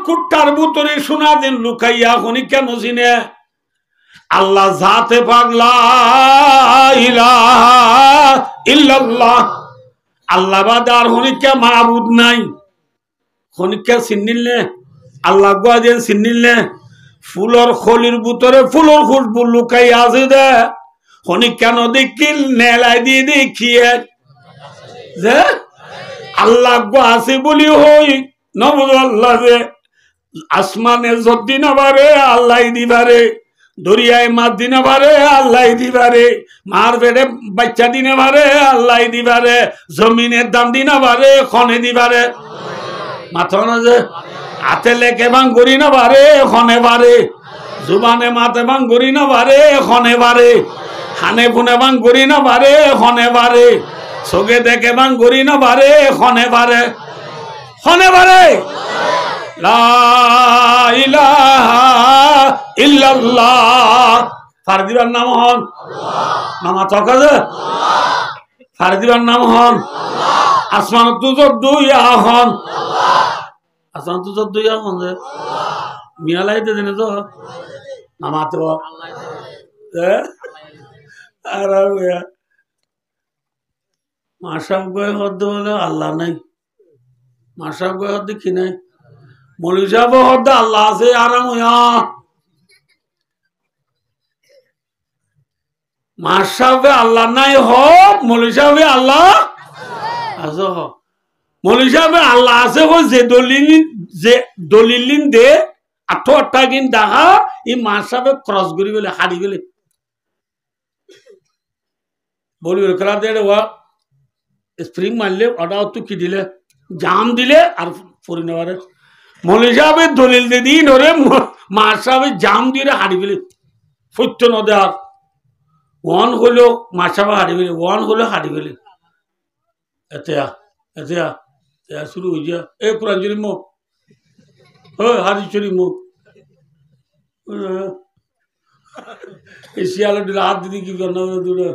কুট্টার ভিতরে শোনা দিন লুকাইয়া হনি কেন চিনে আল্লাহ জাতে পাক লা ইলাহা ইল্লাল্লাহ আল্লাহ বাদে আর হনিকা মাবুদ নাই হনিকা চিনিলে আল্লাহ গোয়াজেন চিনিলে ফুলর খলির ভিতরে ফুলর খুশবু লুকাই আছে দে হনিকা নদী কিল নেলাই দিয়ে দেখিয়ে যে আল্লাহ গো আছে বলি হই নবুল আল্লাহ যে আসমানে যদি না পারে আল্লাহ দিবারে দরিয়ায় মাছ দিনে পারে আল্লাহ দিবারে মার পেটে বাচ্চা দিনে পারে আল্লাহ দিবারে জমিনের দাম দিনে পারে খনে দিবারে মাথা না যে হাতে লেখে বাং করি না পারে খনে পারে জুবানে মাথে বাং করি না পারে খনে পারে হানে ফুনে বাং করি না পারে খনে পারে চোখে দেখে বাং করি না পারে খনে পারে খনে পারে লা ইলাহা ইল্লাল্লাহ ফারদিবার নাম হন নামা তকাজে ফারদিবার নাম হন আসমান তুজর দুই আহন আসমান তুজর দুই আহন যে মিয়ালাইতে দেনে তো নামাতে আর মাসাব গয়ে হদ্দ বলে আল্লাহ নাই মাসাব গয়ে হদ্দ কি নাই মৌলী সাহেব হদ্দ আল্লাহ আছে আরাম মাসাবে আল্লাহ নাই হোক মৌলী সাহেব আল্লাহ আছে হোক মৌলী সাহেব আল্লাহ আছে হোক যে দলিলিন দে 8 গিন দেখা এই মাসাবে ক্রস করি বলে হারি গেলে বলি খেলা দেড় স্প্রিং মারলে ওটা তো কি দিলে জাম দিলে আর পরি নেবারে মৌলী সাহেবের দলিল দিদি ধরে মার সাহেবের জাম দিয়ে হারি ফেলে সত্য নদে আর ওয়ান হলেও মার সাহেব হারি ফেলে ওয়ান হলেও হারি ফেলে এতে শুরু হয়ে যা এ পুরাঞ্জলি মো হারিচুরি মো শিয়ালে দিলে হাত দিদি কি কর দূরে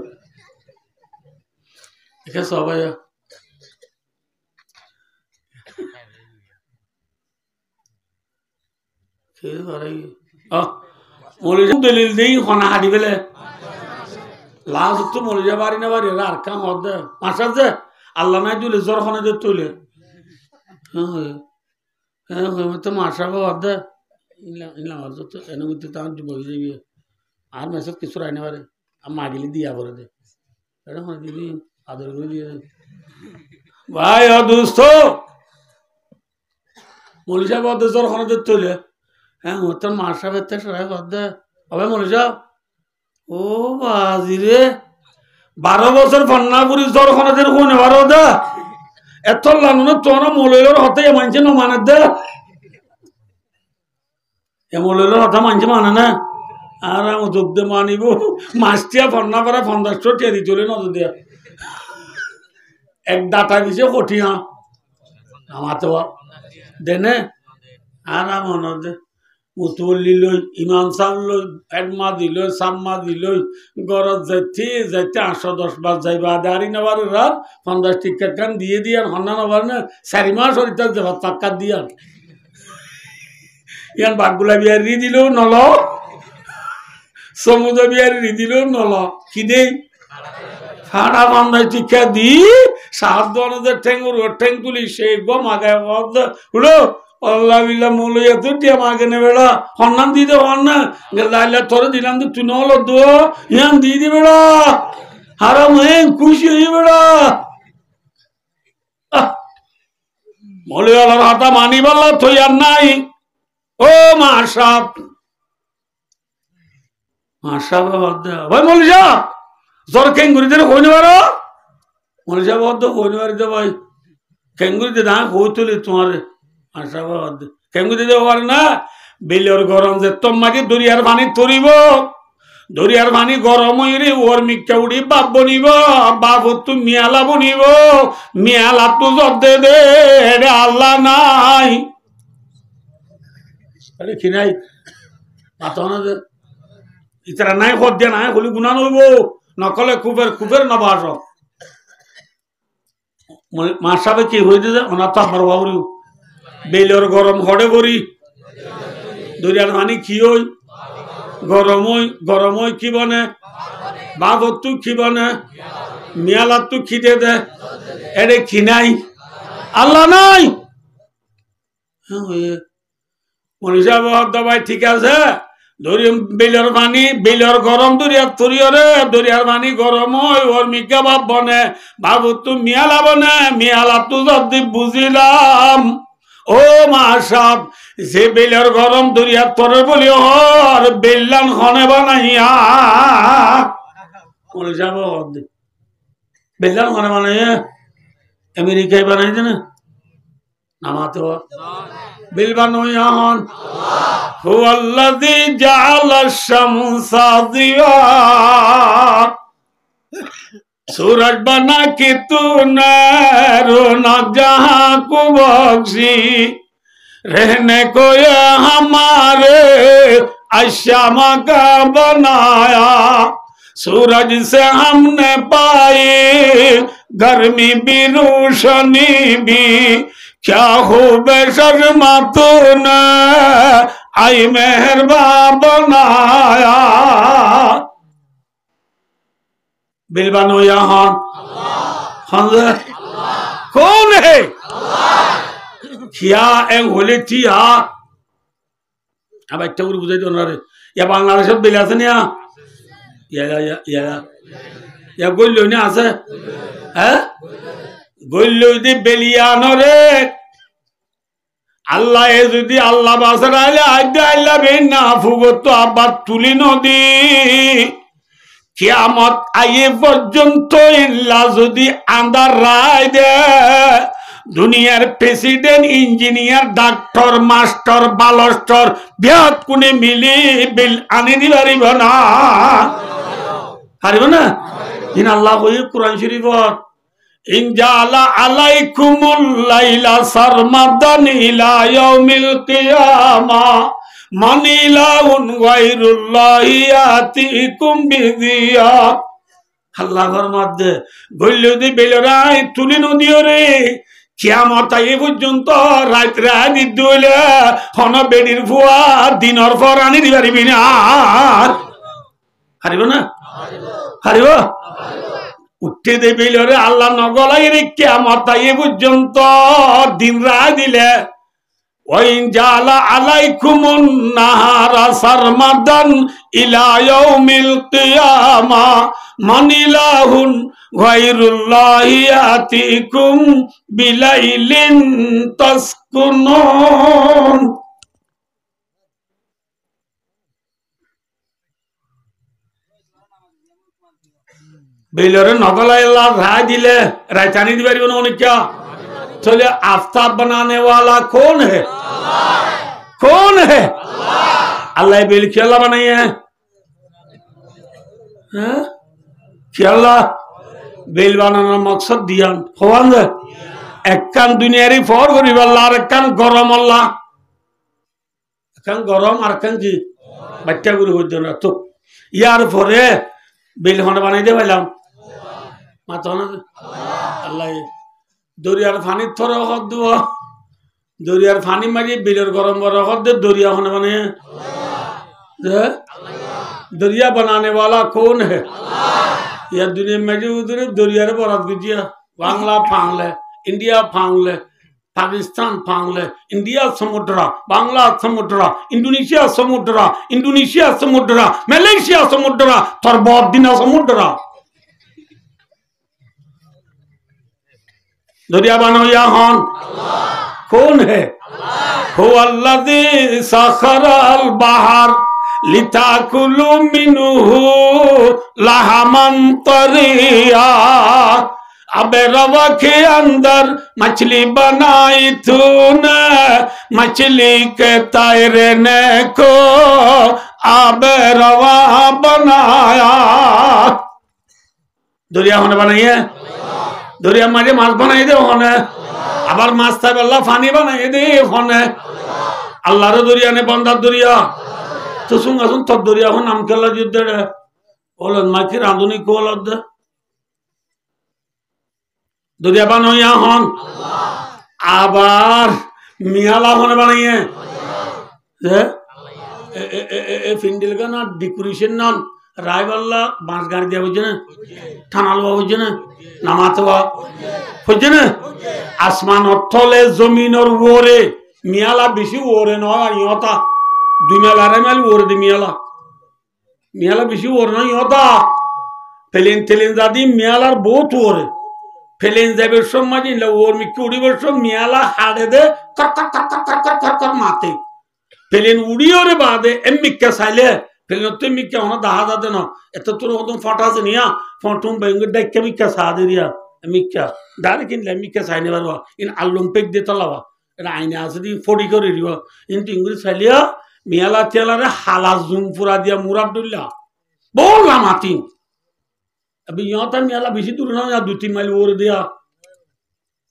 এখানে সবাই দলিল দেই খনা হাঁটি পেলে লাশ তো মরে যা বাড়ি না বাড়ি আর কাম হদে মাসার যে আল্লাহ নাই তুলে জ্বর খনে যে তুলে তো মাসাব হদে তো এনে মধ্যে তো আমার বই যাবি আর মেসেজ কিছু রাইনে পারে আর মাগিলি দিয়া করে দে এটা দিবি আদর করে দিয়ে ভাই অদুস্থ মৌলী সাহেব হদে জ্বর খনে যে তুলে হ্যাঁ তোর মার সাহেবের থেকে সবাই হদে হবে মৌলী সাহেব ও বাজি রে 12 বছর ফন্নাপুরি জ্বর খনে কোনে বারো দে এত লাগুনে তোর মৌলীর হতে মানছে না মানে দে এ মৌলীর হতা মানছে মানে না আর আমি যোগ দে মানিব মাছটিয়া ফন্না পারা 50 টিয়া দি চলে নজর দিয়া এক ডাটা দিছে কঠি হ্যাঁ আমাতে দেনে আর মনে দে মুতবল্লি লই ইমাম সাহেব লই একমা দিল সাম্মা দিল গরজ যাইতে যাইতে 8-10 বার যাইবা দাঁড়ি নেবার রাত 50 টিকা কান দিয়ে দিয়ান হন্না নেবার না 4 মাস হরিতা যাবা টাকা দিয়ান ইয়ান বাগুলা বিয়ারি দিল নল সমুদ্র বিয়ারি দিল নল কি দেই ফাড়া বান্ধাই টিকা দি 7 ঠেঙ্গুর ঠেং তুলি সেই গম আগায় উড়ো আল্লাহ বিল্লাহ মৌলিয়া তো টিয়া মাকে নে বেড়া হন্নান দিয়ে দে হন্না লাইলা তোরে দিলাম তো তুই নল দো ইয়ান দিয়ে দি বেড়া হারাম খুশি হয়ে বেড়া মৌলিয়ালার হাতা মানি বাল্লা থই আর নাই ও মাসাব ভাই মৌলী সাহেব জ্বর কেঙ্গুরি দিয়ে হইনি পারো মৌলী সাহেব হইনি পারিতে ভাই কেঙ্গুরিতে না হই তুলি তোমার কেঙ্গুরি দেওয়া পারে না বেলের গরম যে তোমাকে দরিয়ার পানি তরিব দরিয়ার পানি গরম হইরে ওর মিকা উড়ি বাপ বনিব বাপ তু মিয়ালা বনিব মিয়ালা তু জর্দে দে আল্লাহ নাই কি নাই মাথা না যে ইতারা নাই খদ দিয়া নাই হলি গুণা নইব নকলে কুবের নবাস মার সাহেব কি হয়ে যে ওনার তো আমার বাবুরি বেলের গরম হড়ে করি দরিয়ার পানি কি হই গরম হই কি বনে বাঘর তু কি বনে মিয়ালার তু খিদে দে এরে কি নাই আল্লাহ নাই মনীষা দবাই ঠিক আছে বিলের পানি বিলের গরম দরিয়ার তরিয়রে দরিয়ার পানি গরম হয় ওর মিকা ভাব বনে বাবু তু মিয়ালা বনে মিয়ালা তু যদি বুঝিলাম ও মাসাব যে বিলের গরম দরিয়ার তরে বলি হর বেল্লান খনে বানাইয়া মনীষা বেল্লান খনে বানাইয়া আমেরিকায় বানাইছে না নামাতে বিল বানাইয়া হন হুয়াল্লাযী জাআলাশ শামসা দিয়া सूरज बना के तूने रोना जहां को बख्शी रहने को ये हमारे अशामा का बनाया सूरज से हमने पाई गर्मी भी रोशनी भी क्या खूब शर्मा तूने आई मेहरबा बनाया बिलबानो यहाँ कौन है क्या एक होले थिया अब एक टूर बुझे तो ना रे या बांग्लादेश में बिलास नहीं या गोल्लो नहीं आसे हैं गोल्लो दी बिलियानो रे अल्लाह ये जुदी अल्लाह बासर आले आद्या अल्लाह बेना फुगो तो अब तुली नो दी কিয়ামত আয়ে পর্যন্ত ইল্লা যদি আন্দার রায় দে দুনিয়ার প্রেসিডেন্ট ইঞ্জিনিয়ার ডাক্তার মাস্টার বালস্টার বিয়াত কোনে মিলি বিল আনি দিবারিব না পারিব না ইন আল্লাহ কই কুরআন শরীফত ইন জালা আলাইকুমুল লাইলা সারমাদান ইলা ইয়াউমিল কিয়ামা মানিলাউন গায়রুল্লাহি আতিকুম বিদিয়া আল্লাহর মধ্যে গল্লদি বেলরাই তুলি নদিও রে কিয়ামত আই পর্যন্ত রাত রাত দিলে হন বেডির ফুয়া দিনর পর আনি দিবারিবি না হারিব না হারিব উঠতে দে বেলরে আল্লাহ নগলাই রে কিয়ামত আই পর্যন্ত দিন রাত দিলে ওয়াইন জালা আলাইকুমুন নাহারা সারমাদান ইলা ইয়াউমিল কিয়ামা মানিলাহুন গায়রুল্লাহি আতিকুম বিলাইলিন তাসকুনুন বেলরে নগলাই আল্লাহ রায় দিলে রায়তানি দিবারিব না অনেক क्या चले आफ्ताब बनाने वाला कौन है कौन है अल्लाह बेल क्या अल्लाह बनाई है क्या अल्लाह बेल बनाना मकसद दिया खोवान एक कान दुनियारी फोर करी अल्लाह एक कान गरम अल्लाह एक कान गरम और कान की बच्चा गुरु हो जाना तो यार फोरे बेल होने बनाई दे वाला माता ना अल्लाह দরিয়ার পানি থর হদ দিব দরিয়ার পানি মারি বিলের গরম বড় হদ দে দরিয়া होने बने दरिया बनाने वाला कौन है यह दुनिया में जो उधर दरिया रे बरात गुजिया बांग्ला फांगले इंडिया फांगले पाकिस्तान फांगले इंडिया समुद्र बांग्ला समुद्र इंडोनेशिया समुद्र मलेशिया समुद्र थर बहुत दिन समुद्र दरिया बनो या हन कौन है हुवल्लज़ी सखरल बहर लिताकुलु मिनहु लहमन तरिया अबे रवा के अंदर मछली बनाई तूने मछली के तैरने को अबे रवा बनाया दरिया होने बनाई है दरिया मारे माछ बनाई दे होने আবার মাছ থাকবে আল্লাহ পানি বানাই দে ওখানে আল্লাহর দরিয়া নে বন্দার দরিয়া তো শুন তোর দরিয়া এখন নাম খেলা যুদ্ধে বলেন মাকি রাঁধুনি কোল দরিয়া বানাইয়া হন আবার মিয়ালা হনে বানাইয়ে ফিন্ডিল গান আর ডেকোরেশন নান রায়বাল্লা বাঁশ গাড়ি দেওয়া বুঝছে না থানাল বাবা বুঝছে না নামাতে বা বুঝছে না আসমান অর্থলে জমিনের ওরে মিয়ালা বেশি ওরে নয় আর ইহতা 2 মাইল 2.5 মাইল ওরে দি মিয়ালা বেশি ওরে নয় ইহতা ফেলেন তেলেন দাদি মিয়ালার বহুত ওরে ফেলেন যাবে সময় দিন ওর মিকে উড়িবার সব মিয়ালা হাড়ে দে কর মাতে ফেলেন উড়িওরে বাদে এমিকা চাইলে ফেলেন তো মিকা হনা দাহা যাতে না এত তোর হতম ফটা আছে নিয়া ফটুম বেঙ্গল ডাইকা মিকা সাদে রিয়া মিকা দাঁড়ে কিনলে মিকা চাইনে পারবা ইন আল্লুম পেক দিয়ে তলাবা এটা আইনে আছে দি ফড়ি করে দিব কিন্তু ইংরেজ চাইলিয়া মিয়ালা তেলারে হালা জুম ফুরা দিয়া মুরাদ দুল্লা বললাম হাতি अभी यहाँ तक मियाला बेसी दूर ना 2-3 माइल ओर दिया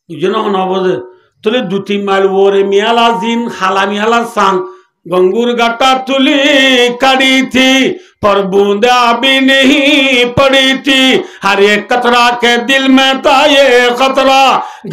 बुझे ना होना बोले तो 2-3 माइल ओर मियाला जिन हाला मियाला सांग गंगूर घाटा तुली कड़ी थी पर बूंदा भी नहीं पड़ी थी हर एक कतरा के दिल में था ये खतरा